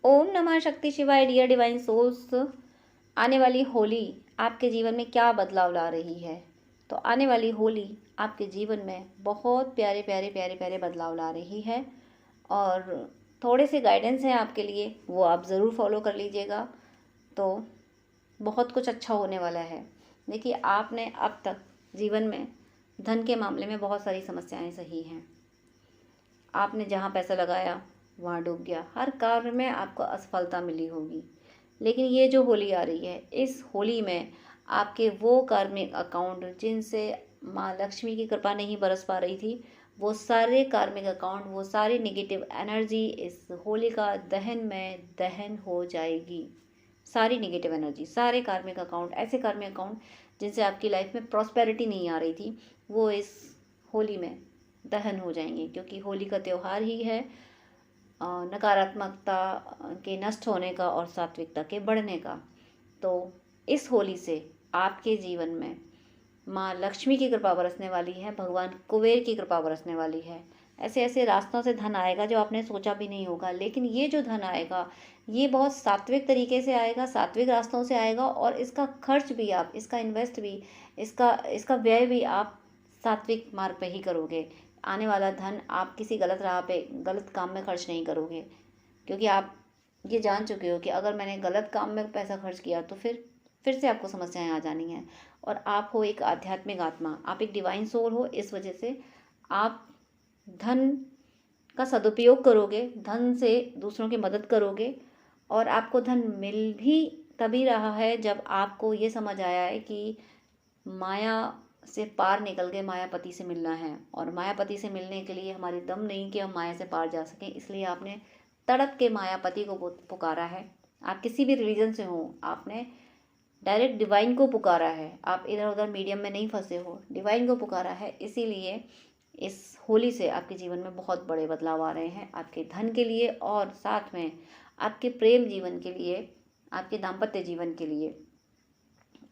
ओम नमः शक्ति शिवाय डियर डिवाइन सोल्स। आने वाली होली आपके जीवन में क्या बदलाव ला रही है? तो आने वाली होली आपके जीवन में बहुत प्यारे प्यारे प्यारे प्यारे बदलाव ला रही है और थोड़े से गाइडेंस हैं आपके लिए, वो आप ज़रूर फॉलो कर लीजिएगा। तो बहुत कुछ अच्छा होने वाला है। देखिए, आपने अब तक जीवन में धन के मामले में बहुत सारी समस्याएं सही हैं। आपने जहाँ पैसा लगाया वहाँ डूब गया। हर कार्य में आपको असफलता मिली होगी। लेकिन ये जो होली आ रही है, इस होली में आपके वो कार्मिक अकाउंट जिनसे माँ लक्ष्मी की कृपा नहीं बरस पा रही थी, वो सारे कार्मिक अकाउंट, वो सारी नेगेटिव एनर्जी इस होलिका दहन में दहन हो जाएगी। सारी नेगेटिव एनर्जी, सारे कार्मिक अकाउंट, ऐसे कार्मिक अकाउंट जिनसे आपकी लाइफ में प्रॉस्पेरिटी नहीं आ रही थी, वो इस होली में दहन हो जाएंगे। क्योंकि होली का त्यौहार ही है नकारात्मकता के नष्ट होने का और सात्विकता के बढ़ने का। तो इस होली से आपके जीवन में माँ लक्ष्मी की कृपा बरसने वाली है, भगवान कुबेर की कृपा बरसने वाली है। ऐसे ऐसे रास्तों से धन आएगा जो आपने सोचा भी नहीं होगा। लेकिन ये जो धन आएगा, ये बहुत सात्विक तरीके से आएगा, सात्विक रास्तों से आएगा और इसका खर्च भी आप, इसका इन्वेस्ट भी, इसका इसका व्यय भी आप सात्विक मार्ग पे ही करोगे। आने वाला धन आप किसी गलत राह पे, गलत काम में खर्च नहीं करोगे। क्योंकि आप ये जान चुके हो कि अगर मैंने गलत काम में पैसा खर्च किया तो फिर से आपको समस्याएं आ जानी हैं। और आप हो एक आध्यात्मिक आत्मा, आप एक डिवाइन सोल हो। इस वजह से आप धन का सदुपयोग करोगे, धन से दूसरों की मदद करोगे और आपको धन मिल भी तभी रहा है जब आपको ये समझ आया है कि माया से पार निकल के मायापति से मिलना है। और मायापति से मिलने के लिए हमारी दम नहीं कि हम माया से पार जा सकें, इसलिए आपने तड़प के मायापति को पुकारा है। आप किसी भी रिलीजन से हो, आपने डायरेक्ट डिवाइन को पुकारा है। आप इधर उधर मीडियम में नहीं फंसे हो, डिवाइन को पुकारा है। इसीलिए इस होली से आपके जीवन में बहुत बड़े बदलाव आ रहे हैं, आपके धन के लिए और साथ में आपके प्रेम जीवन के लिए, आपके दाम्पत्य जीवन के लिए।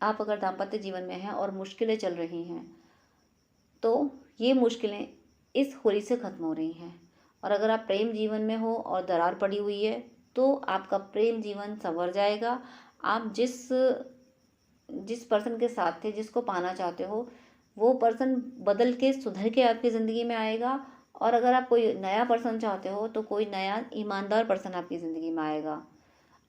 आप अगर दाम्पत्य जीवन में हैं और मुश्किलें चल रही हैं, तो ये मुश्किलें इस होली से ख़त्म हो रही हैं। और अगर आप प्रेम जीवन में हो और दरार पड़ी हुई है, तो आपका प्रेम जीवन संवर जाएगा। आप जिस पर्सन के साथ थे, जिसको पाना चाहते हो, वो पर्सन बदल के सुधर के आपकी ज़िंदगी में आएगा। और अगर आप कोई नया पर्सन चाहते हो, तो कोई नया ईमानदार पर्सन आपकी ज़िंदगी में आएगा।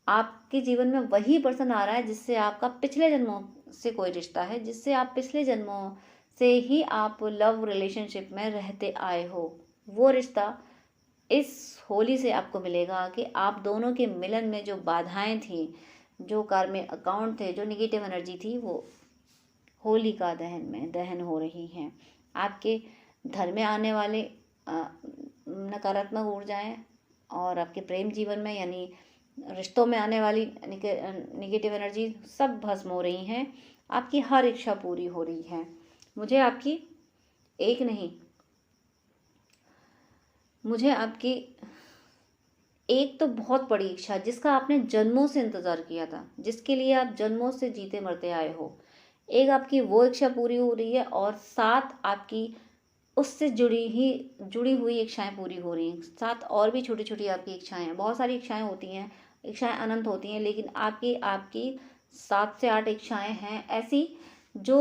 आपके जीवन में वही पर्सन आ रहा है जिससे आपका पिछले जन्मों से कोई रिश्ता है, जिससे आप पिछले जन्मों से ही आप लव रिलेशनशिप में रहते आए हो। वो रिश्ता इस होली से आपको मिलेगा कि आप दोनों के मिलन में जो बाधाएं थी, जो कार्मिक अकाउंट थे, जो नेगेटिव एनर्जी थी, वो होली का दहन में दहन हो रही हैं। आपके घर में आने वाले नकारात्मक ऊर्जाएं और आपके प्रेम जीवन में यानी रिश्तों में आने वाली निगेटिव एनर्जी सब भस्म हो रही हैं। आपकी हर इच्छा पूरी हो रही है। मुझे आपकी एक नहीं, मुझे आपकी एक तो बहुत बड़ी इच्छा, जिसका आपने जन्मों से इंतज़ार किया था, जिसके लिए आप जन्मों से जीते मरते आए हो, एक आपकी वो इच्छा पूरी हो रही है और साथ आपकी उससे जुड़ी हुई इच्छाएं पूरी हो रही हैं। साथ और भी छोटी छोटी आपकी इच्छाएं हैं। बहुत सारी इच्छाएं होती हैं, इच्छाएं अनंत होती हैं, लेकिन आपकी आपकी 7 से 8 इच्छाएं हैं ऐसी जो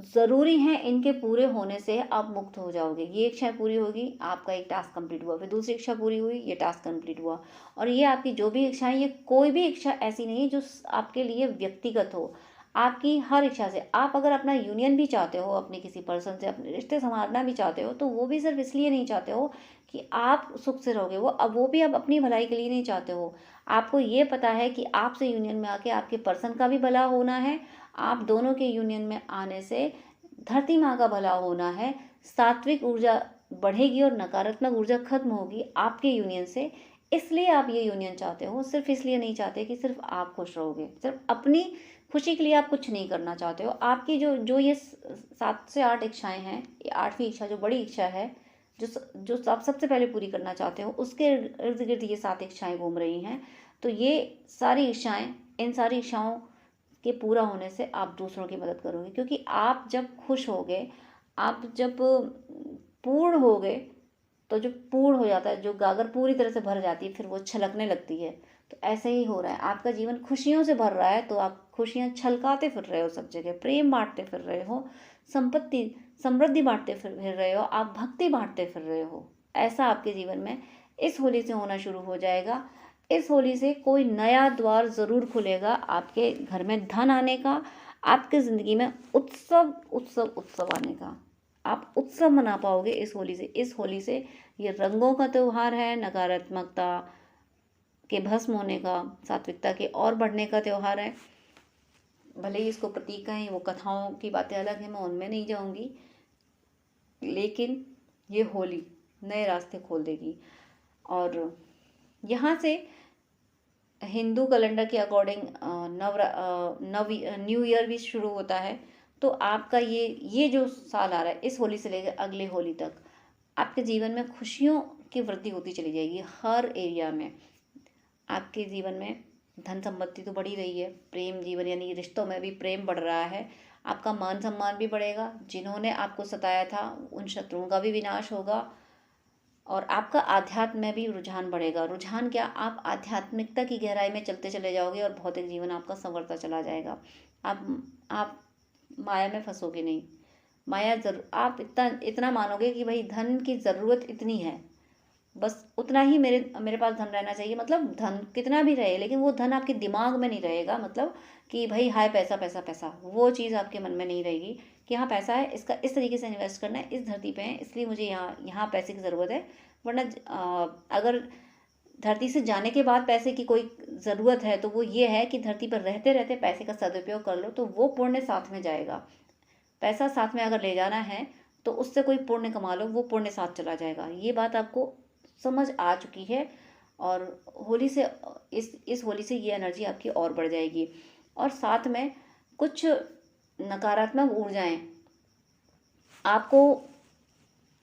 ज़रूरी हैं। इनके पूरे होने से आप मुक्त हो जाओगे। ये इच्छाएं पूरी होगी, आपका एक टास्क कंप्लीट हुआ। फिर दूसरी इच्छा पूरी हुई, ये टास्क कंप्लीट हुआ। और ये आपकी जो भी इच्छाएं, ये कोई भी इच्छा ऐसी नहीं जो आपके लिए व्यक्तिगत हो। आपकी हर इच्छा से, आप अगर अपना यूनियन भी चाहते हो, अपने किसी पर्सन से अपने रिश्ते संवारना भी चाहते हो, तो वो भी सिर्फ इसलिए नहीं चाहते हो कि आप सुख से रहोगे, वो भी आप अपनी भलाई के लिए नहीं चाहते हो। आपको ये पता है कि आपसे यूनियन में आके आपके पर्सन का भी भला होना है। आप दोनों के यूनियन में आने से धरती माँ का भला होना है। सात्विक ऊर्जा बढ़ेगी और नकारात्मक ऊर्जा खत्म होगी आपके यूनियन से। इसलिए आप ये यूनियन चाहते हो, सिर्फ इसलिए नहीं चाहते कि सिर्फ आप खुश रहोगे। सिर्फ अपनी खुशी के लिए आप कुछ नहीं करना चाहते हो। आपकी जो जो ये 7 से 8 इच्छाएं हैं, ये 8वीं इच्छा जो बड़ी इच्छा है, जो आप सबसे पहले पूरी करना चाहते हो, उसके इर्द गिर्द ये 7 इच्छाएं घूम रही हैं। तो ये सारी इच्छाएं, इन सारी इच्छाओं के पूरा होने से आप दूसरों की मदद करोगे। क्योंकि आप जब खुश होगे, आप जब पूर्ण होगे, तो जो पूर्ण हो जाता है, जो गागर पूरी तरह से भर जाती है, फिर वो छलकने लगती है। तो ऐसे ही हो रहा है, आपका जीवन खुशियों से भर रहा है तो आप खुशियाँ छलकाते फिर रहे हो सब जगह, प्रेम बांटते फिर रहे हो, संपत्ति समृद्धि बांटते फिर रहे हो, आप भक्ति बांटते फिर रहे हो। ऐसा आपके जीवन में इस होली से होना शुरू हो जाएगा। इस होली से कोई नया द्वार ज़रूर खुलेगा आपके घर में, धन आने का, आपके ज़िंदगी में उत्सव उत्सव उत्सव आने का। आप उत्सव मना पाओगे इस होली से। इस होली से ये रंगों का त्यौहार है, नकारात्मकता के भस्म होने का, सात्विकता के और बढ़ने का त्यौहार है। भले ही इसको प्रतीक कहें, वो कथाओं की बातें अलग हैं, मैं उनमें नहीं जाऊंगी, लेकिन ये होली नए रास्ते खोल देगी। और यहाँ से हिंदू कैलेंडर के अकॉर्डिंग न्यू ईयर भी शुरू होता है। तो आपका ये जो साल आ रहा है, इस होली से लेकर अगले होली तक आपके जीवन में खुशियों की वृद्धि होती चली जाएगी। हर एरिया में आपके जीवन में धन संपत्ति तो बढ़ी रही है, प्रेम जीवन यानी रिश्तों में भी प्रेम बढ़ रहा है, आपका मान सम्मान भी बढ़ेगा, जिन्होंने आपको सताया था उन शत्रुओं का भी विनाश होगा, और आपका आध्यात्म में भी रुझान बढ़ेगा। रुझान क्या, आप आध्यात्मिकता की गहराई में चलते चले जाओगे और भौतिक जीवन आपका संवरता चला जाएगा। आप माया में फंसोगे नहीं। माया जरूर, आप इतना मानोगे कि भाई धन की ज़रूरत इतनी है, बस उतना ही मेरे पास धन रहना चाहिए। मतलब धन कितना भी रहे, लेकिन वो धन आपके दिमाग में नहीं रहेगा। मतलब कि भाई हाय पैसा पैसा पैसा, वो चीज़ आपके मन में नहीं रहेगी कि हाँ पैसा है, इसका इस तरीके से इन्वेस्ट करना है, इस धरती पे है इसलिए मुझे यहाँ पैसे की ज़रूरत है। वरना अगर धरती से जाने के बाद पैसे की कोई ज़रूरत है तो वो ये है कि धरती पर रहते रहते पैसे का सदुपयोग कर लो, तो वो पुण्य साथ में जाएगा। पैसा साथ में अगर ले जाना है तो उससे कोई पुण्य कमा लो, वो पुण्य साथ चला जाएगा। ये बात आपको समझ आ चुकी है। और होली से इस होली से ये एनर्जी आपकी और बढ़ जाएगी। और साथ में कुछ नकारात्मक ऊर्जाएं आपको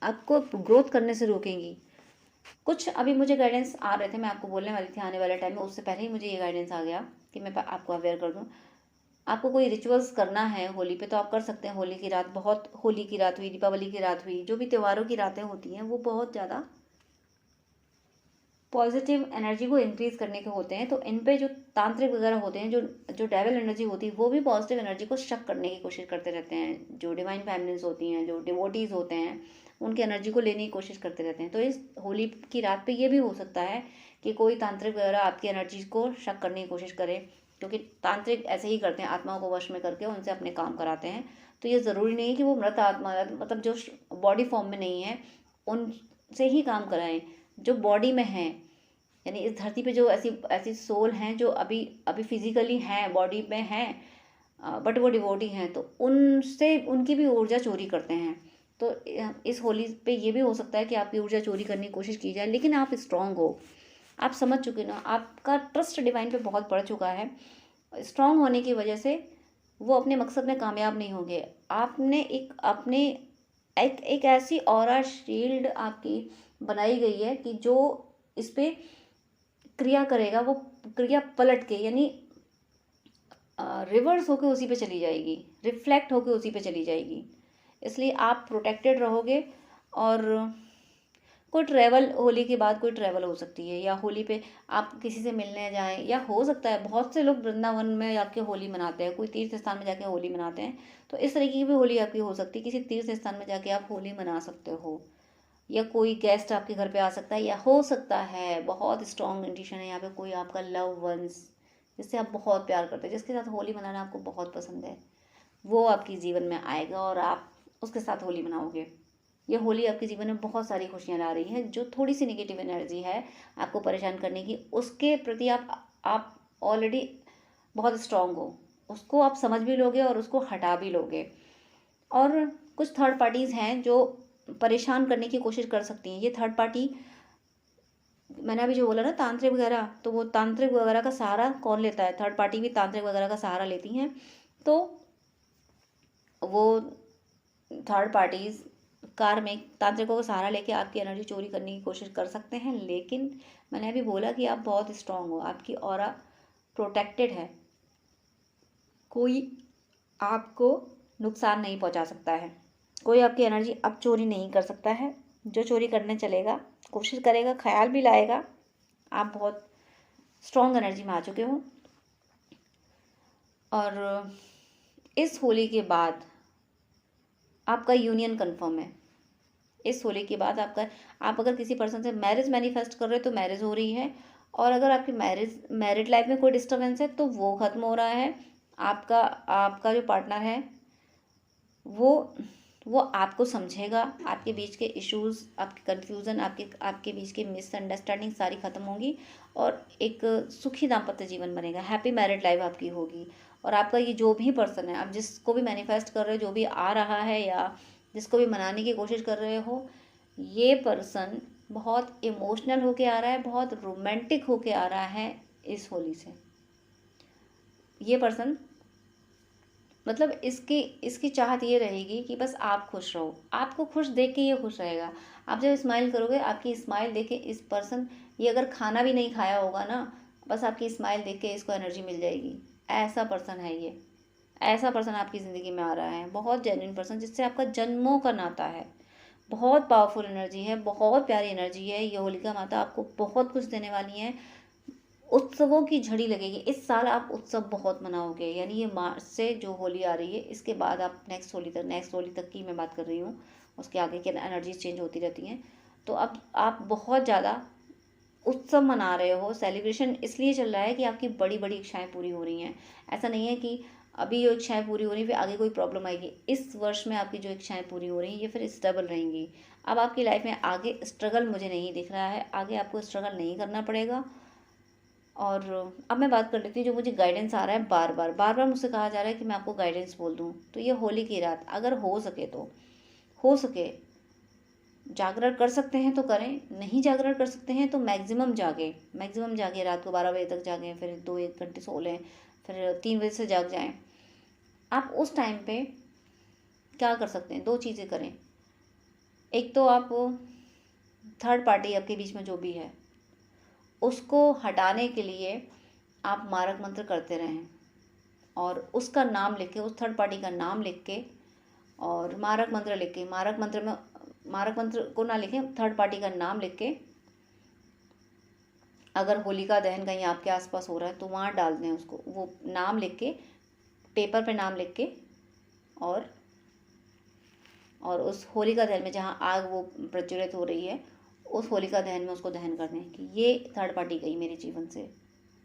आपको ग्रोथ करने से रोकेंगी। कुछ अभी मुझे गाइडेंस आ रहे थे, मैं आपको बोलने वाली थी आने वाले टाइम में, उससे पहले ही मुझे ये गाइडेंस आ गया कि मैं आपको अवेयर कर दूं। आपको कोई रिचुअल्स करना है होली पे तो आप कर सकते हैं। होली की रात, बहुत होली की रात हुई, दीपावली की रात हुई, जो भी त्योहारों की रातें होती हैं वो बहुत ज़्यादा पॉजिटिव एनर्जी को इंक्रीज करने के होते हैं। तो इन पे जो तांत्रिक वगैरह होते हैं, जो डेविल एनर्जी होती है, वो भी पॉजिटिव एनर्जी को शक करने की कोशिश करते रहते हैं। जो डिवाइन फैमिलीज होती हैं, जो डिवोटीज होते हैं, उनकी एनर्जी को लेने की कोशिश करते रहते हैं। तो इस होली की रात पे ये भी हो सकता है कि कोई तांत्रिक वगैरह आपकी एनर्जी को शक करने की कोशिश करे, क्योंकि तांत्रिक ऐसे ही करते हैं, आत्माओं को वश में करके उनसे अपने काम कराते हैं। तो ये ज़रूरी नहीं है कि वो मृत आत्मा, मतलब जो बॉडी फॉर्म में नहीं है उनसे ही काम कराएं। जो बॉडी में हैं, यानी इस धरती पे जो ऐसी ऐसी सोल हैं जो अभी अभी फिजिकली हैं, बॉडी में हैं, बट वो डिवोटी हैं, तो उनसे उनकी भी ऊर्जा चोरी करते हैं। तो इस होली पे ये भी हो सकता है कि आपकी ऊर्जा चोरी करने की कोशिश की जाए, लेकिन आप स्ट्रांग हो, आप समझ चुके ना, आपका ट्रस्ट डिवाइन पे बहुत बढ़ चुका है। स्ट्रांग होने की वजह से वो अपने मकसद में कामयाब नहीं होंगे। आपने एक ऐसी ऑरा शील्ड आपकी बनाई गई है कि जो इस पे क्रिया करेगा, वो क्रिया पलट के यानी रिवर्स होके उसी पे चली जाएगी, रिफ्लेक्ट होके उसी पे चली जाएगी। इसलिए आप प्रोटेक्टेड रहोगे। और कोई ट्रैवल, होली के बाद कोई ट्रैवल हो सकती है, या होली पे आप किसी से मिलने जाएं, या हो सकता है बहुत से लोग वृंदावन में जाके होली मनाते हैं, कोई तीर्थ स्थान में जाके होली मनाते हैं। तो इस तरीके की भी होली आपकी हो सकती है, किसी तीर्थ स्थान में जाके आप होली मना सकते हो, या कोई गेस्ट आपके घर पे आ सकता है, या हो सकता है बहुत स्ट्रॉन्ग इंट्यूशन है यहाँ पे, कोई आपका लव वंस जिससे आप बहुत प्यार करते हैं, जिसके साथ होली मनाना आपको बहुत पसंद है, वो आपके जीवन में आएगा और आप उसके साथ होली मनाओगे। ये होली आपके जीवन में बहुत सारी खुशियाँ ला रही है। जो थोड़ी सी नेगेटिव एनर्जी है आपको परेशान करने की, उसके प्रति आप ऑलरेडी बहुत स्ट्रांग हो, उसको आप समझ भी लोगे और उसको हटा भी लोगे। और कुछ थर्ड पार्टीज़ हैं जो परेशान करने की कोशिश कर सकती हैं। ये थर्ड पार्टी, मैंने अभी जो बोला ना तांत्रिक वगैरह, तो वो तांत्रिक वगैरह का सहारा कौन लेता है? थर्ड पार्टी भी तांत्रिक वगैरह का सहारा लेती हैं। तो वो थर्ड पार्टीज कार्मिक तांत्रिकों का सहारा लेके आपकी एनर्जी चोरी करने की कोशिश कर सकते हैं। लेकिन मैंने अभी बोला कि आप बहुत स्ट्रांग हो, आपकी ऑरा प्रोटेक्टेड है, कोई आपको नुकसान नहीं पहुंचा सकता है, कोई आपकी एनर्जी अब चोरी नहीं कर सकता है। जो चोरी करने चलेगा, कोशिश करेगा, ख्याल भी लाएगा, आप बहुत स्ट्रॉन्ग एनर्जी में आ चुके हो। और इस होली के बाद आपका यूनियन कंफर्म है। इस होली के बाद आप अगर किसी पर्सन से मैरिज मैनिफेस्ट कर रहे हो तो मैरिज हो रही है, और अगर आपकी मैरिड लाइफ में कोई डिस्टर्बेंस है तो वो खत्म हो रहा है। आपका आपका जो पार्टनर है वो वो आपको समझेगा, आपके बीच के इश्यूज, आपके कंफ्यूजन, आपके बीच की मिसअंडरस्टैंडिंग सारी खत्म होंगी, और एक सुखी दाम्पत्य जीवन बनेगा, हैप्पी मैरिड लाइफ आपकी होगी। और आपका ये जो भी पर्सन है, आप जिसको भी मैनिफेस्ट कर रहे हो, जो भी आ रहा है या जिसको भी मनाने की कोशिश कर रहे हो, ये पर्सन बहुत इमोशनल होके आ रहा है, बहुत रोमांटिक होके आ रहा है इस होली से। ये पर्सन मतलब इसकी इसकी चाहत ये रहेगी कि बस आप खुश रहो, आपको खुश देख के ये खुश रहेगा। आप जब स्माइल करोगे, आपकी स्माइल देख के इस पर्सन, ये अगर खाना भी नहीं खाया होगा ना, बस आपकी स्माइल देख के इसको एनर्जी मिल जाएगी। ऐसा पर्सन है ये, ऐसा पर्सन आपकी ज़िंदगी में आ रहा है, बहुत जेन्युइन पर्सन जिससे आपका जन्मों का नाता है। बहुत पावरफुल एनर्जी है, बहुत प्यारी एनर्जी है। ये होलिका माता आपको बहुत कुछ देने वाली है, उत्सवों की झड़ी लगेगी। इस साल आप उत्सव बहुत मनाओगे, यानी ये मार्च से जो होली आ रही है इसके बाद आप नेक्स्ट होली तक की मैं बात कर रही हूँ, उसके आगे की एनर्जीज चेंज होती रहती हैं। तो अब आप बहुत ज़्यादा उत्सव मना रहे हो, सेलिब्रेशन इसलिए चल रहा है कि आपकी बड़ी बड़ी इच्छाएं पूरी हो रही हैं। ऐसा नहीं है कि अभी ये इच्छाएं पूरी हो रही फिर आगे कोई प्रॉब्लम आएगी। इस वर्ष में आपकी जो इच्छाएं पूरी हो रही हैं ये फिर स्टेबल रहेंगी। अब आपकी लाइफ में आगे स्ट्रगल मुझे नहीं दिख रहा है, आगे आपको स्ट्रगल नहीं करना पड़ेगा। और अब मैं बात कर लेती हूँ, जो मुझे गाइडेंस आ रहा है, बार बार मुझसे कहा जा रहा है कि मैं आपको गाइडेंस बोल दूँ। तो ये होली की रात अगर हो सके तो हो सके जागरण कर सकते हैं तो करें, नहीं जागरण कर सकते हैं तो मैक्सिमम जागे, रात को 12 बजे तक जागें, फिर 2-1 घंटे सो लें, फिर 3 बजे से जाग जाएं। आप उस टाइम पे क्या कर सकते हैं, 2 चीज़ें करें। एक तो आप थर्ड पार्टी आपके बीच में जो भी है उसको हटाने के लिए आप मारक मंत्र करते रहें, और उसका नाम लिख के, उस थर्ड पार्टी का नाम लिख के और मारक मंत्र लिख के, मारक मंत्र को ना लिखें, थर्ड पार्टी का नाम लिख के, अगर होलिका दहन कहीं आपके आसपास हो रहा है तो वहाँ डाल दें उसको, वो नाम लिख के, पेपर पे नाम लिख के, और उस होलिका दहन में जहाँ आग वो प्रज्वलित हो रही है उस होलिका दहन में उसको दहन कर दें कि ये थर्ड पार्टी गई मेरे जीवन से।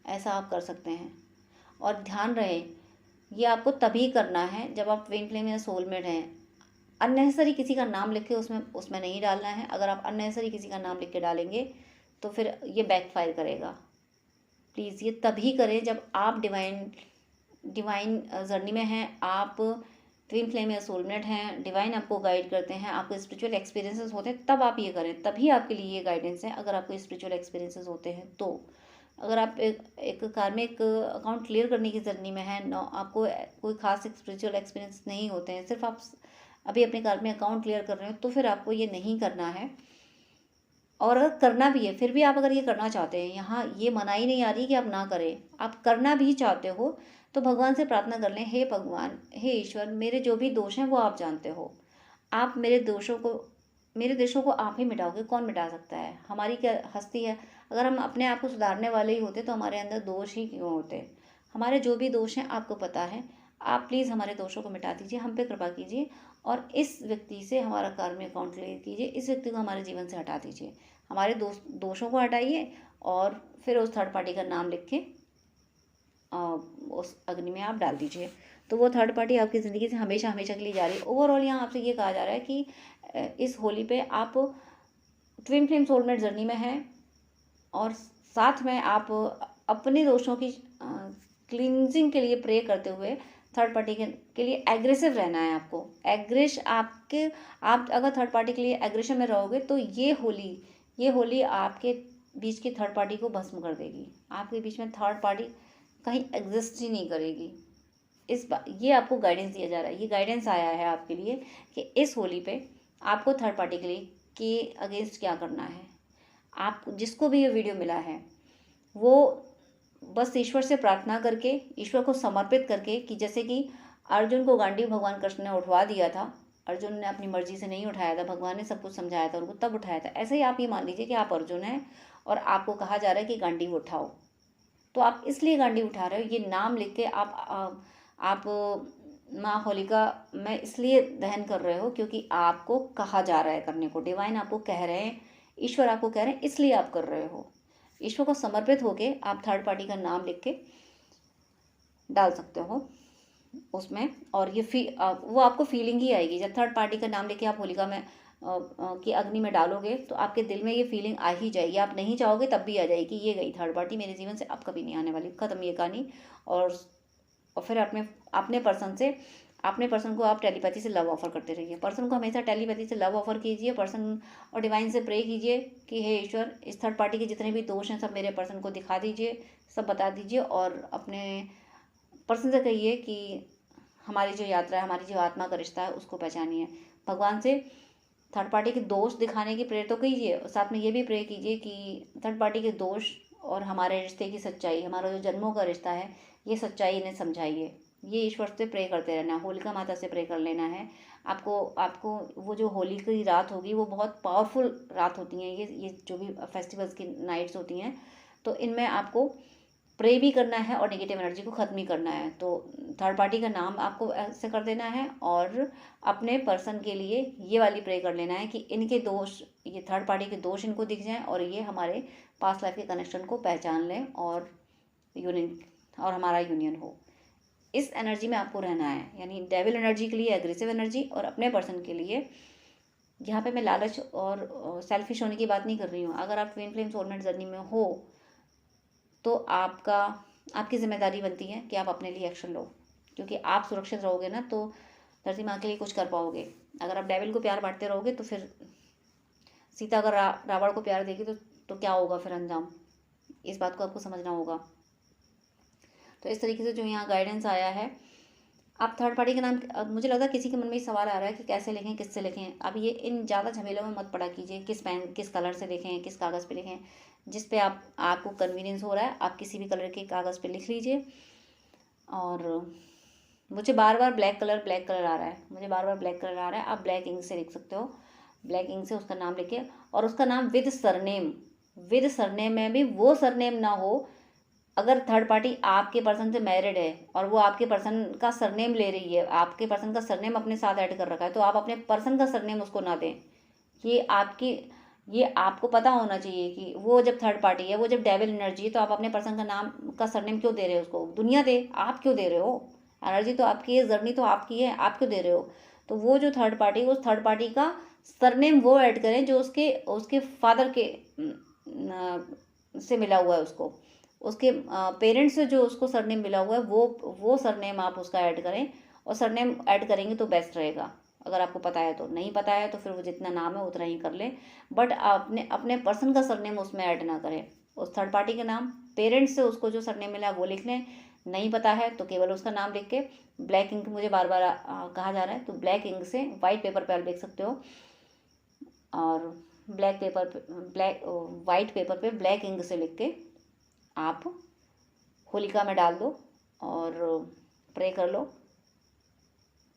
ऐसा आप कर सकते हैं। और ध्यान रहे ये आपको तभी करना है जब आप ट्विन फ्लेम या सोलमेट हैं। अननेसेसरी किसी का नाम लिख के उसमें नहीं डालना है। अगर आप अननेसेसरी किसी का नाम लिख के डालेंगे तो फिर ये बैकफायर करेगा। प्लीज़ ये तभी करें जब आप डिवाइन जर्नी में हैं, आप ट्विन फ्लेम या सोलमेट हैं, डिवाइन आपको गाइड करते हैं, आपको स्पिरिचुअल एक्सपीरियंसेस होते हैं, तब आप ये करें, तभी आपके लिए ये गाइडेंस है। अगर आपको स्पिरिचुअल एक्सपीरियंसेस होते हैं तो, अगर आप एक कार्मिक अकाउंट क्लियर करने की जर्नी में है, आपको कोई खास स्पिरिचुअल एक्सपीरियंस नहीं होते हैं, सिर्फ आप अभी अपने कार्मिक अकाउंट क्लियर कर रहे हो, तो फिर आपको ये नहीं करना है। और अगर करना भी है फिर भी आप अगर ये करना चाहते हैं, यहाँ ये मनाही नहीं आ रही कि आप ना करें, आप करना भी चाहते हो तो भगवान से प्रार्थना कर लें, हे भगवान, हे ईश्वर, मेरे जो भी दोष हैं वो आप जानते हो, आप मेरे दोषों को आप ही मिटाओगे। कौन मिटा सकता है, हमारी क्या हस्ती है। अगर हम अपने आप को सुधारने वाले ही होते तो हमारे अंदर दोष ही क्यों होते। हमारे जो भी दोष हैं आपको पता है, आप प्लीज़ हमारे दोषों को मिटा दीजिए, हम पे कृपा कीजिए, और इस व्यक्ति से हमारा कार्मिक अकाउंट क्लियर कीजिए, इस व्यक्ति को हमारे जीवन से हटा दीजिए, हमारे दोषों को हटाइए, और फिर उस थर्ड पार्टी का नाम लिख के उस अग्नि में आप डाल दीजिए। तो वो थर्ड पार्टी आपकी ज़िंदगी से हमेशा हमेशा के लिए जा रही है। ओवरऑल यहाँ आपसे ये कहा जा रहा है कि इस होली पे आप ट्विन फ्लेम सोलमेट जर्नी में हैं, और साथ में आप अपने दोषों की क्लींजिंग के लिए प्रे करते हुए थर्ड पार्टी के लिए एग्रेसिव रहना है। आपको आप अगर थर्ड पार्टी के लिए एग्रेशन में रहोगे तो ये होली आपके बीच की थर्ड पार्टी को भस्म कर देगी। आपके बीच में थर्ड पार्टी कहीं एग्जिस्ट ही नहीं करेगी। ये आपको गाइडेंस दिया जा रहा है, ये गाइडेंस आया है आपके लिए कि इस होली पे आपको थर्ड पार्टी के अगेंस्ट क्या करना है। आप जिसको भी ये वीडियो मिला है वो बस ईश्वर से प्रार्थना करके, ईश्वर को समर्पित करके, कि जैसे कि अर्जुन को गांडीव भगवान कृष्ण ने उठवा दिया था, अर्जुन ने अपनी मर्जी से नहीं उठाया था, भगवान ने सब कुछ समझाया था उनको तब उठाया था। ऐसे ही आप ये मान लीजिए कि आप अर्जुन हैं और आपको कहा जा रहा है कि गांडीव उठाओ, तो आप इसलिए गांडी उठा रहे हो, ये नाम लिख के आप माँ होलिका में इसलिए दहन कर रहे हो क्योंकि आपको कहा जा रहा है करने को, डिवाइन आपको कह रहे हैं, ईश्वर आपको कह रहे हैं, इसलिए आप कर रहे हो। ईश्वर को समर्पित होके आप थर्ड पार्टी का नाम लिख के डाल सकते हो उसमें, और ये वो आपको फीलिंग ही आएगी जब थर्ड पार्टी का नाम लेके आप होलिका में की अग्नि में डालोगे, तो आपके दिल में ये फीलिंग आ ही जाएगी। आप नहीं चाहोगे तब भी आ जाएगी, ये गई थर्ड पार्टी मेरे जीवन से, अब कभी नहीं आने वाली, खत्म ये कहानी। और फिर अपने पर्सन को आप टेलीपैथी से लव ऑफर करते रहिए। पर्सन को हमेशा टेलीपैथी से लव ऑफर कीजिए, पर्सन और डिवाइन से प्रे कीजिए कि हे ईश्वर, इस थर्ड पार्टी के जितने भी दोष हैं सब मेरे पर्सन को दिखा दीजिए, सब बता दीजिए, और अपने पर्सन से कहिए कि हमारी जो यात्रा है, हमारी जो आत्मा का रिश्ता है, उसको पहचानिए। भगवान से थर्ड पार्टी के दोष दिखाने की प्रे तो कीजिए, और साथ में ये भी प्रे कीजिए कि थर्ड पार्टी के दोष और हमारे रिश्ते की सच्चाई, हमारा जो जन्मों का रिश्ता है, ये सच्चाई इन्हें समझाइए। ये ईश्वर से प्रे करते रहना है, होलिका माता से प्रे कर लेना है। आपको वो जो होली की रात होगी वो बहुत पावरफुल रात होती हैं, ये जो भी फेस्टिवल्स की नाइट्स होती हैं, तो इनमें आपको प्रे भी करना है और नेगेटिव एनर्जी को ख़त्म ही करना है। तो थर्ड पार्टी का नाम आपको ऐसे कर देना है, और अपने पर्सन के लिए ये वाली प्रे कर लेना है कि इनके दोष, ये थर्ड पार्टी के दोष इनको दिख जाएं, और ये हमारे पास्ट लाइफ के कनेक्शन को पहचान लें, और हमारा यूनियन हो। इस एनर्जी में आपको रहना है, यानी डेविल एनर्जी के लिए एग्रेसिव एनर्जी, और अपने पर्सन के लिए, यहाँ पे मैं लालच और सेल्फिश होने की बात नहीं कर रही हूँ। अगर आप ट्विन फ्लेम सोलमेट जर्नी में हो तो आपकी जिम्मेदारी बनती है कि आप अपने लिए एक्शन लो, क्योंकि आप सुरक्षित रहोगे ना तो धरती माँ के लिए कुछ कर पाओगे। अगर आप डेविल को प्यार बांटते रहोगे तो फिर सीता अगर रावण को प्यार देगी तो क्या होगा फिर अंजाम, इस बात को आपको समझना होगा। तो इस तरीके से जो यहाँ गाइडेंस आया है, आप थर्ड पार्टी के नाम, मुझे लगता है किसी के मन में सवाल आ रहा है कि कैसे लिखें, किससे लिखें। अब ये इन ज़्यादा झमेलों में मत पड़ा कीजिए, किस कलर से लिखें, किस कागज़ पे लिखें, जिस पे आपको कन्वीनियंस हो रहा है आप किसी भी कलर के कागज़ पे लिख लीजिए। और मुझे बार बार ब्लैक कलर आ रहा है, आप ब्लैक इंक से लिख सकते हो, ब्लैक इंक से उसका नाम लिखे, और उसका नाम विद सरनेम में भी वो सरनेम ना हो। अगर थर्ड पार्टी आपके पर्सन से मैरिड है और वो आपके पर्सन का सरनेम ले रही है, आपके पर्सन का सरनेम अपने साथ ऐड कर रखा है, तो आप अपने पर्सन का सरनेम उसको ना दें। ये आपको पता होना चाहिए कि वो जब थर्ड पार्टी है, वो जब डेविल एनर्जी है, तो आप अपने पर्सन का नाम का सरनेम क्यों दे रहे हो उसको? दुनिया दे, आप क्यों दे रहे हो? एनर्जी तो आपकी है, जर्नी तो आपकी है, आप क्यों दे रहे हो? तो वो जो थर्ड पार्टी, उस थर्ड पार्टी का सरनेम वो ऐड करें जो उसके फादर के से मिला हुआ है, उसके पेरेंट्स से जो उसको सरनेम मिला हुआ है, वो सरनेम आप उसका ऐड करें, और सरनेम ऐड करेंगे तो बेस्ट रहेगा। अगर आपको पता है तो, नहीं पता है तो फिर वो जितना नाम है उतना ही कर लें, बट अपने पर्सन का सरनेम उसमें ऐड ना करें। उस थर्ड पार्टी के नाम, पेरेंट्स से उसको जो सरनेम मिला है वो लिख लें, नहीं पता है तो केवल उसका नाम लिख के ब्लैक इंक, मुझे बार बार कहा जा रहा है, तो ब्लैक इंक से वाइट पेपर पर आप लिख सकते हो, और वाइट पेपर पे ब्लैक इंक से लिख के आप होलिका में डाल दो, और प्रे कर लो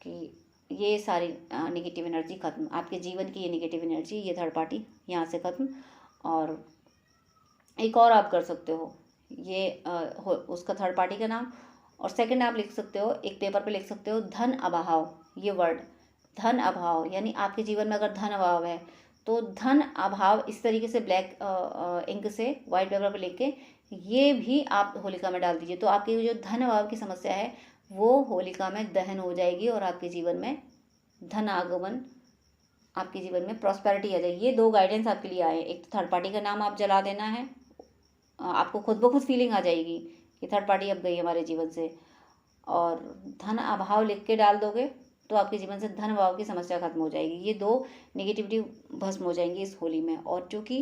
कि ये सारी नेगेटिव एनर्जी ख़त्म, आपके जीवन की ये नेगेटिव एनर्जी, ये थर्ड पार्टी यहाँ से ख़त्म। और एक और आप कर सकते हो, उसका थर्ड पार्टी का नाम, और सेकंड आप लिख सकते हो, एक पेपर पे लिख सकते हो, धन अभाव। ये वर्ड धन अभाव, यानी आपके जीवन में अगर धन अभाव है तो धन अभाव, इस तरीके से ब्लैक इंक से वाइट पेपर पे लिख के ये भी आप होलिका में डाल दीजिए, तो आपकी जो धन अभाव की समस्या है वो होलिका में दहन हो जाएगी, और आपके जीवन में धन आगमन, आपके जीवन में प्रॉस्पेरिटी आ जाएगी। ये दो गाइडेंस आपके लिए आए। एक तो थर्ड पार्टी का नाम आप जला देना है, आपको खुद ब खुद फीलिंग आ जाएगी कि थर्ड पार्टी अब गई हमारे जीवन से, और धन अभाव लिख के डाल दोगे तो आपके जीवन से धन अभाव की समस्या खत्म हो जाएगी। ये दो नेगेटिविटी भस्म हो जाएंगी इस होली में। और जो कि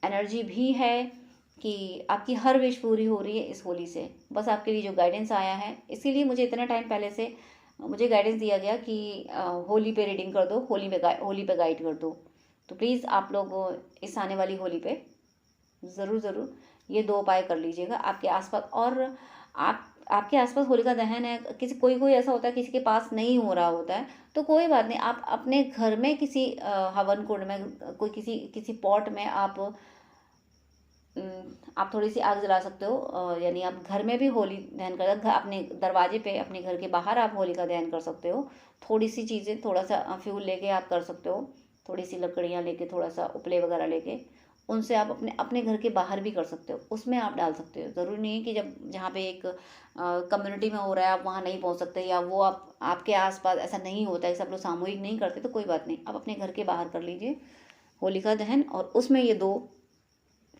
एनर्जी भी है कि आपकी हर विश पूरी हो रही है इस होली से, बस आपके लिए जो गाइडेंस आया है, इसीलिए मुझे इतना टाइम पहले से मुझे गाइडेंस दिया गया कि होली पे रीडिंग कर दो, होली पे गाइड कर दो। तो प्लीज़ आप लोग इस आने वाली होली पे ज़रूर ये दो उपाय कर लीजिएगा आपके आसपास। और आपके आसपास होलिका दहन है, कोई ऐसा होता है किसी के पास नहीं हो रहा होता है, तो कोई बात नहीं, आप अपने घर में किसी हवन कुंड में, कोई किसी पॉट में आप आप थोड़ी सी आग जला सकते हो, यानी आप घर में भी होली दहन कर, अपने दरवाजे पे, अपने घर के बाहर आप होली का दहन कर सकते हो। थोड़ी सी चीज़ें, थोड़ा सा फ्यूल लेके आप कर सकते हो, थोड़ी सी लकड़ियाँ लेके, थोड़ा सा उपले वगैरह लेके, उनसे आप अपने अपने घर के बाहर भी कर सकते हो, उसमें आप डाल सकते हो। ज़रूरी नहीं है कि जब जहाँ पे एक कम्युनिटी में हो रहा है आप वहाँ नहीं पहुँच सकते, या वो आप आपके आसपास ऐसा नहीं होता है, सब लोग सामूहिक नहीं करते, तो कोई बात नहीं, आप अपने घर के बाहर कर लीजिए होलिका दहन। और उसमें ये दो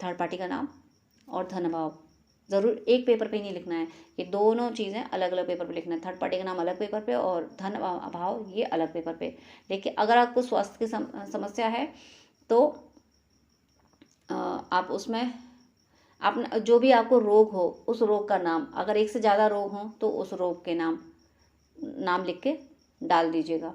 थर्ड पार्टी का नाम और धन भाव ज़रूर एक पेपर पे नहीं लिखना है, ये दोनों चीज़ें अलग अलग पेपर पे लिखना है। थर्ड पार्टी का नाम अलग पेपर पे और धन अभाव ये अलग पेपर पे। देखिए, अगर आपको स्वास्थ्य की समस्या है तो आप उसमें अपना जो भी आपको रोग हो उस रोग का नाम, अगर एक से ज़्यादा रोग हो तो उस रोग के नाम लिख के डाल दीजिएगा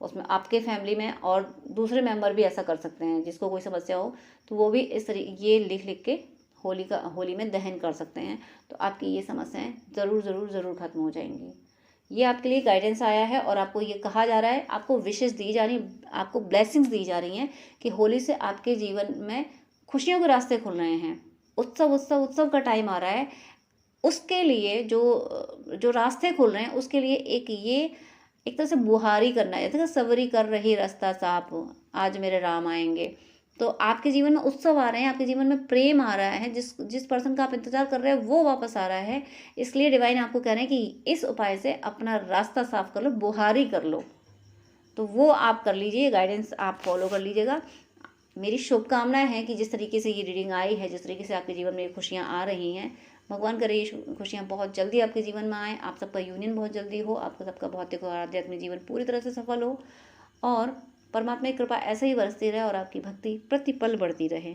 उसमें। आपके फैमिली में और दूसरे मेंबर भी ऐसा कर सकते हैं, जिसको कोई समस्या हो तो वो भी इस तरीके ये लिख लिख के होली में दहन कर सकते हैं। तो आपकी ये समस्याएं ज़रूर ज़रूर ज़रूर खत्म हो जाएंगी। ये आपके लिए गाइडेंस आया है और आपको ये कहा जा रहा है, आपको विशेष दी जा रही, आपको ब्लेसिंग्स दी जा रही हैं कि होली से आपके जीवन में खुशियों के रास्ते खुल रहे हैं। उत्सव उत्सव उत्सव का टाइम आ रहा है, उसके लिए जो रास्ते खुल रहे हैं उसके लिए एक तरह से बुहारी करना है, जैसे सवरी कर रही रास्ता साफ, आज मेरे राम आएंगे। तो आपके जीवन में उत्सव आ रहे हैं, आपके जीवन में प्रेम आ रहा है, जिस जिस पर्सन का आप इंतजार कर रहे हैं वो वापस आ रहा है। इसलिए डिवाइन आपको कह रहे हैं कि इस उपाय से अपना रास्ता साफ कर लो, बुहारी कर लो। तो वो आप कर लीजिए, गाइडेंस आप फॉलो कर लीजिएगा। मेरी शुभकामनाएं हैं कि जिस तरीके से ये रीडिंग आई है, जिस तरीके से आपके जीवन में खुशियाँ आ रही हैं, भगवान करे ये खुशियाँ बहुत जल्दी आपके जीवन में आए, आप सबका यूनियन बहुत जल्दी हो, आपका सबका भौतिक और आध्यात्मिक जीवन पूरी तरह से सफल हो, और परमात्मा की कृपा ऐसे ही बरसती रहे और आपकी भक्ति प्रतिपल बढ़ती रहे।